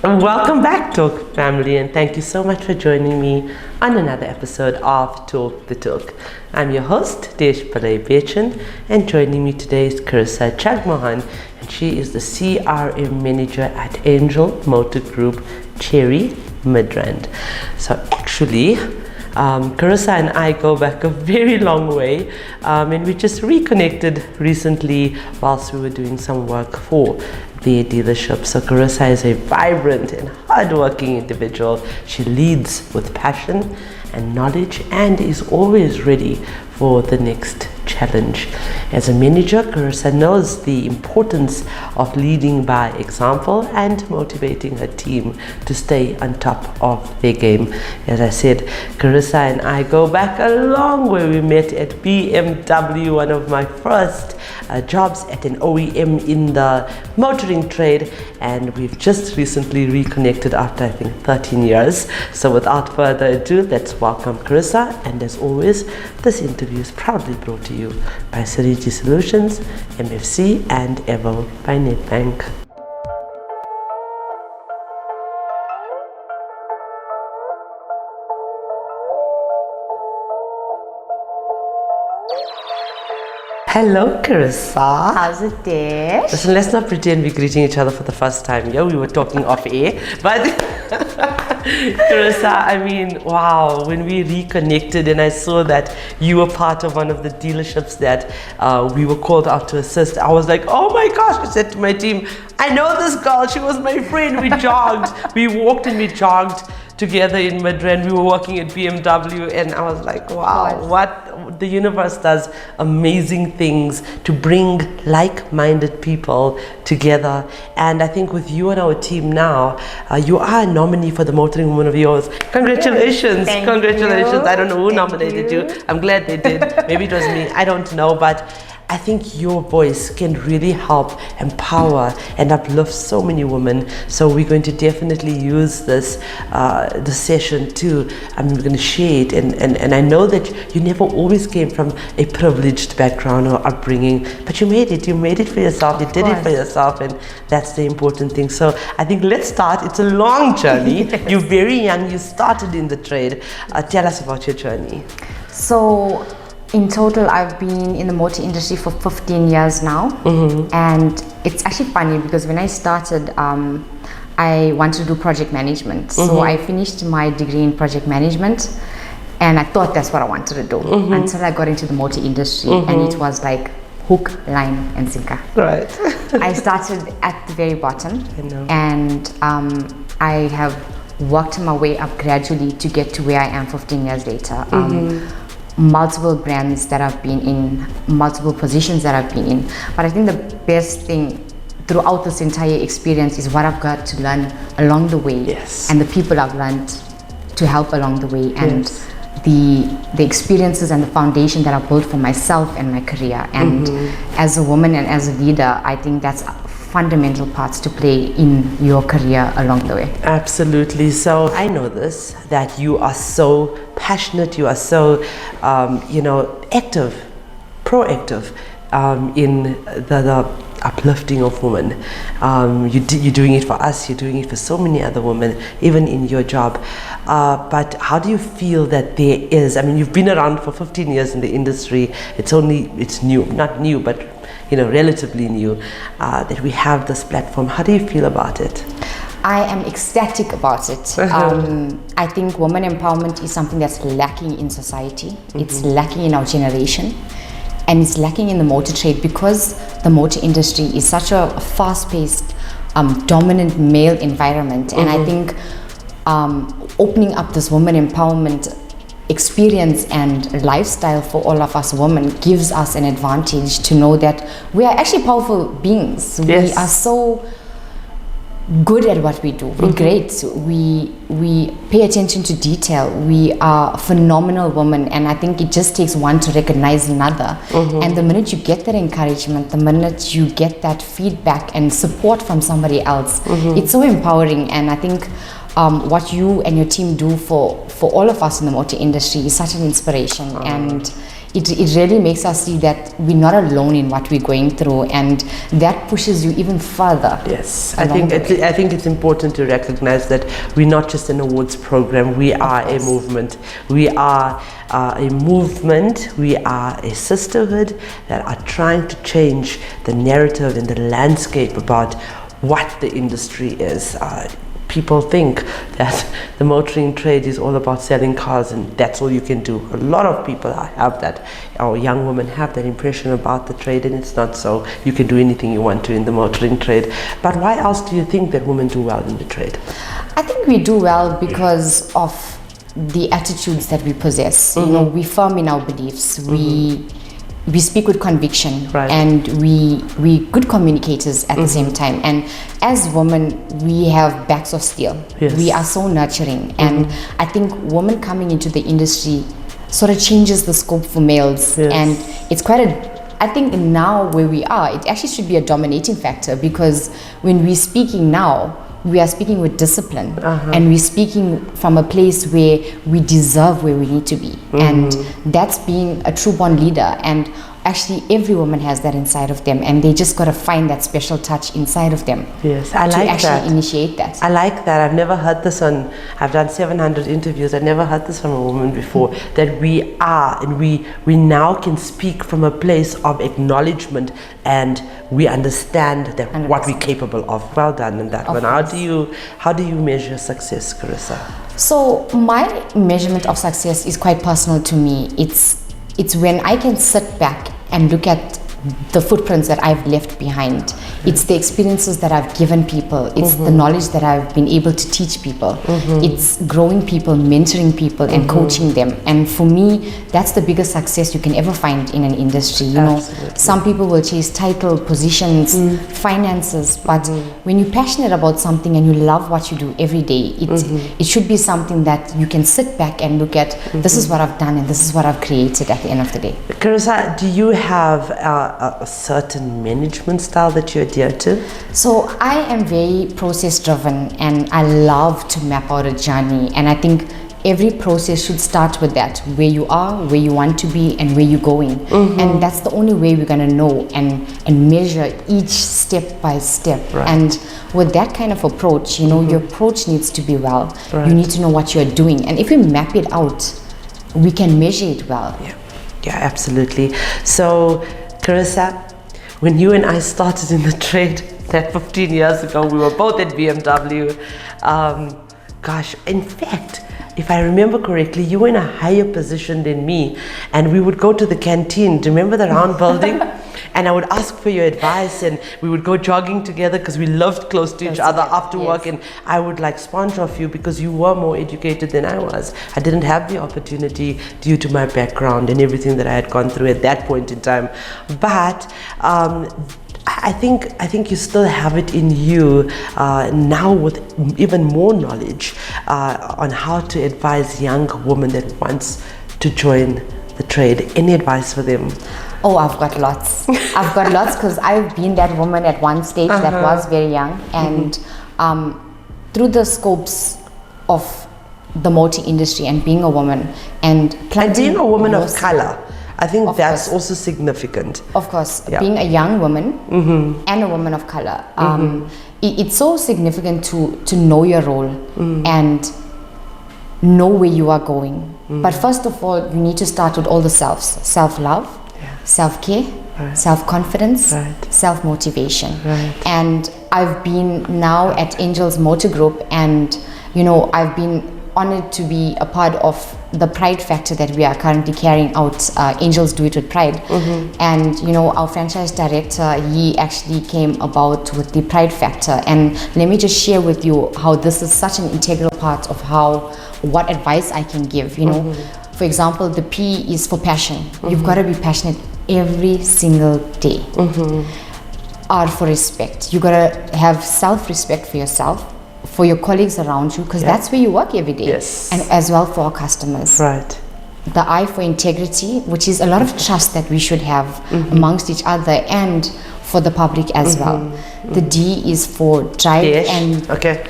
Welcome back, Talk family, and thank you so much for joining me on another episode of Talk the Talk. I'm your host, Desh Bechin, and joining me today is Carissa Jagmohan, and she is the CRM manager at Angel Motor Group, Chery Midrand. So actually, Carissa and I go back a very long way, and we just reconnected recently whilst we were doing some work for their dealership. So Carissa is a vibrant and hardworking individual. She leads with passion and knowledge and is always ready for the next challenge. As a manager, Carissa knows the importance of leading by example and motivating her team to stay on top of their game. As I said, Carissa and I go back a long way. We met at BMW, one of my first jobs at an OEM in the motoring trade, and we've just recently reconnected after I think 13 years. So without further ado, let's welcome Carissa, and as always, this interview is proudly brought to you by Seriti Solutions, MFC and Avo by Nedbank. Hello, Carissa. How's it, Dash? Listen, let's not pretend we're greeting each other for the first time. Yeah, we were talking off air, but Carissa, I mean, wow, when we reconnected and I saw that you were part of one of the dealerships that we were called out to assist, I was like, oh my gosh, I said to my team, I know this girl, she was my friend, we jogged, we walked and we jogged together in Midrand. We were working at BMW, and I was like, wow, what the universe does amazing things to bring like-minded people together. And I think with you and our team now, you are a nominee for the Motoring Woman of Yours. Congratulations. Thank Congratulations. you. I don't know who nominated you. I'm glad they did. Maybe it was me. I don't know, but I think your voice can really help empower and uplift so many women. So we're going to definitely use this session to, we're going to share it. And I know that you never always came from a privileged background or upbringing, but you made it. You made it for yourself. You did it for yourself, and that's the important thing. So I think let's start. It's a long journey. Yes. You're very young. You started in the trade. Tell us about your journey. So, in total, I've been in the motor industry for 15 years now. Mm-hmm. And it's actually funny because when I started, I wanted to do project management. Mm-hmm. So I finished my degree in project management, and I thought that's what I wanted to do, mm-hmm, until I got into the motor industry, mm-hmm, and it was like hook, line, and sinker. Right. I started at the very bottom, and I have worked my way up gradually to get to where I am 15 years later. Mm-hmm. Multiple brands that I've been in, multiple positions that I've been in. But I think the best thing throughout this entire experience is what I've got to learn along the way, yes, and the people I've learned to help along the way, and yes, the experiences and the foundation that I've built for myself and my career. And mm-hmm, as a woman and as a leader, I think that's fundamental parts to play in your career along the way. Absolutely. So I know this, that you are so passionate, you are so active, proactive in the uplifting of women. You're doing it for us, you're doing it for so many other women, even in your job. But how do you feel that there is, you've been around for 15 years in the industry, it's new, not new, but relatively new, that we have this platform. How do you feel about it? I am ecstatic about it. I think women empowerment is something that's lacking in society. Mm-hmm. It's lacking in our generation, and it's lacking in the motor trade because the motor industry is such a fast-paced, dominant male environment. Mm-hmm. And I think opening up this women empowerment experience and lifestyle for all of us women gives us an advantage to know that we are actually powerful beings. Yes. We are so good at what we do. We're great. We pay attention to detail. We are phenomenal women, and I think it just takes one to recognize another. Mm-hmm. And the minute you get that encouragement, the minute you get that feedback and support from somebody else, mm-hmm. it's so empowering. And I think what you and your team do for all of us in the motor industry is such an inspiration. And it really makes us see that we're not alone in what we're going through, and that pushes you even further. Yes, I think it's important to recognize that we're not just an awards program. We are a movement. We are a movement. We are a sisterhood that are trying to change the narrative and the landscape about what the industry is. People think that the motoring trade is all about selling cars and that's all you can do. A lot of people have that, or young women have that impression about the trade, and it's not so. You can do anything you want to in the motoring trade. But why else do you think that women do well in the trade? I think we do well because of the attitudes that we possess. You know, we're firm in our beliefs. We speak with conviction, and we good communicators at the same time. And as women, we have backs of steel. Yes. We are so nurturing, and I think women coming into the industry sort of changes the scope for males. Yes. And it's quite I think now where we are, it actually should be a dominating factor, because when we're speaking now, we are speaking with discipline, and we're speaking from a place where we deserve where we need to be. And that's being a true born leader. And actually every woman has that inside of them, and they just got to find that special touch inside of them. Yes, I like that. To actually initiate that. I like that. I've never heard this I've done 700 interviews. I've never heard this from a woman before, that we are, and we now can speak from a place of acknowledgement, and we understand that 100%. What we're capable of. Well done in that one. How do you measure success, Carissa? So my measurement of success is quite personal to me. It's when I can sit back and look at the footprints that I've left behind. It's the experiences that I've given people. It's the knowledge that I've been able to teach people. It's growing people, mentoring people, and coaching them. And for me, that's the biggest success you can ever find in an industry. You know, some people will chase title, positions, finances, but when you're passionate about something and you love what you do every day, it should be something that you can sit back and look at. This is what I've done, and this is what I've created at the end of the day. Carissa, do you have a certain management style that you adhere to? So I am very process driven, and I love to map out a journey, and I think every process should start with that, where you are, where you want to be, and where you're going. And that's the only way we're going to know and measure each step by step. And with that kind of approach, you know, your approach needs to be well. You need to know what you're doing, and if we map it out, we can measure it well. Yeah, absolutely. So Carissa, when you and I started in the trade that 15 years ago, we were both at BMW. In fact, if I remember correctly, you were in a higher position than me, and we would go to the canteen. Do you remember the round building? And I would ask for your advice, and we would go jogging together because we lived close to each other after work, and I would like sponge off you because you were more educated than I was. I didn't have the opportunity due to my background and everything that I had gone through at that point in time. But I think you still have it in you now, with even more knowledge on how to advise young women that wants to join the trade. Any advice for them? Oh, I've got lots. I've got lots, because I've been that woman at one stage that was very young, and through the scopes of the motor industry and being a woman and being a woman of color, I think that's also significant. Of course, being a young woman and a woman of color, it's so significant to know your role and know where you are going. But first of all, you need to start with all the self-love, self-care, self-confidence, self-motivation. And I've been now at Angels Motor Group, and you know, I've been honored to be a part of the Pride Factor that we are currently carrying out. Angels Do It With Pride. And you know, our franchise director, he actually came about with the Pride Factor, and let me just share with you how this is such an integral part of what advice I can give. You know, for example, the P is for passion. You've got to be passionate every single day. R for respect. You got to have self-respect for yourself, for your colleagues around you, because that's where you work every day, and as well for our customers. The I for integrity, which is a lot of trust that we should have amongst each other and for the public as well. The D is for drive and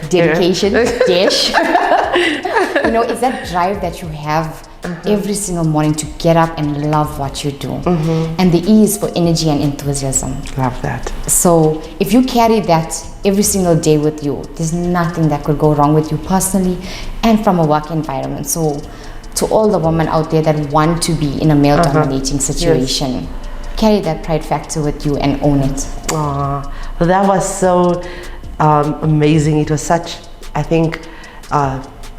dedication. Dash. You know, it's that drive that you have every single morning to get up and love what you do. And the E is for energy and enthusiasm. Love that. So if you carry that every single day with you, there's nothing that could go wrong with you personally and from a work environment. So to all the women out there that want to be in a male dominating situation, carry that pride factor with you and own it. Well, that was so amazing. It was such, I think,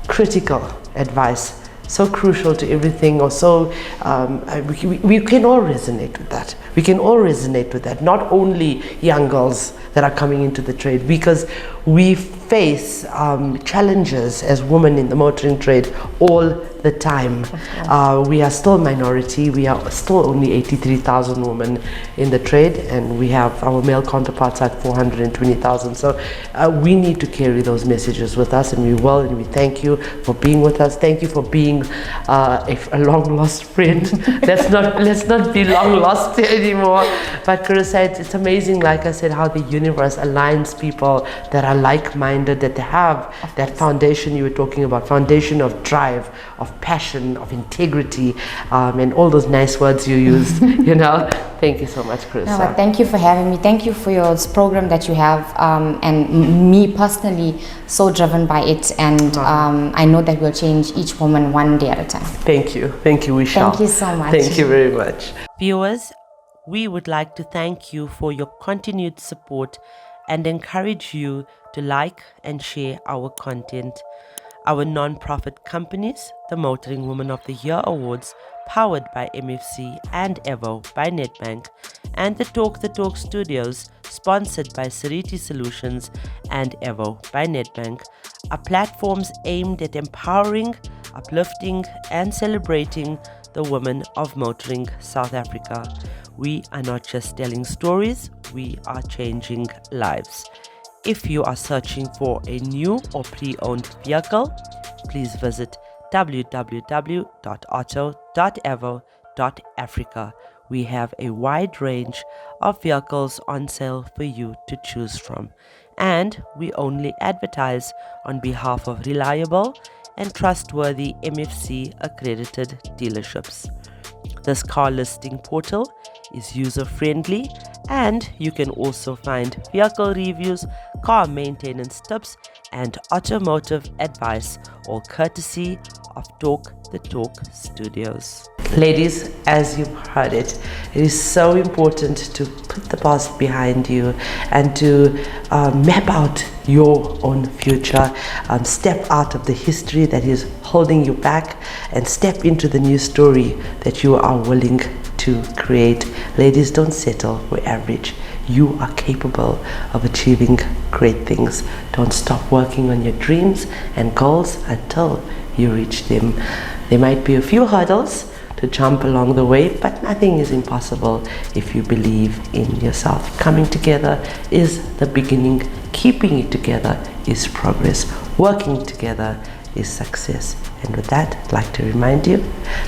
critical advice, so crucial to everything, or so we can all resonate with that. We can all resonate with that, not only young girls that are coming into the trade, because we face challenges as women in the motoring trade all the time. We are still minority. We are still only 83,000 women in the trade, and we have our male counterparts at 420,000. So we need to carry those messages with us, and we will, and we thank you for being with us. Thank you for being a long lost friend. let's not be long lost anymore. But Carissa, it's amazing, like I said, how the universe aligns people that are like-minded, that they have that foundation you were talking about, foundation of drive, of passion, of integrity, and all those nice words you used. Thank you so much, Carissa. No, but thank you for having me. Thank you for your program that you have, and me personally, so driven by it, and I know that we'll change each woman one day at a time. Thank you, we shall. Thank you so much. Thank you very much. Viewers, we would like to thank you for your continued support and encourage you to like and share our content. Our non-profit companies, the Motoring Woman of the Year Awards, powered by MFC and Avo by Nedbank, and the Talk Studios, sponsored by Seriti Solutions and Avo by Nedbank, are platforms aimed at empowering, uplifting, and celebrating the women of motoring South Africa. We are not just telling stories, we are changing lives. If you are searching for a new or pre-owned vehicle, please visit www.auto.avo.africa. We have a wide range of vehicles on sale for you to choose from, and we only advertise on behalf of reliable and trustworthy MFC accredited dealerships. This car listing portal is user-friendly, and you can also find vehicle reviews, car maintenance tips, and automotive advice, all courtesy of Talk Studios. Ladies, as you've heard it is so important to put the past behind you and to map out your own future. Step out of the history that is holding you back and step into the new story that you are willing to create. Ladies, don't settle for average. You are capable of achieving great things. Don't stop working on your dreams and goals until you reach them. There might be a few hurdles to jump along the way, but nothing is impossible if you believe in yourself. Coming together is the beginning. Keeping it together is progress. Working together is success. And with that, I'd like to remind you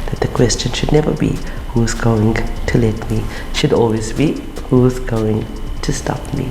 that the question should never be who's going to let me. It should always be who's going to stop me.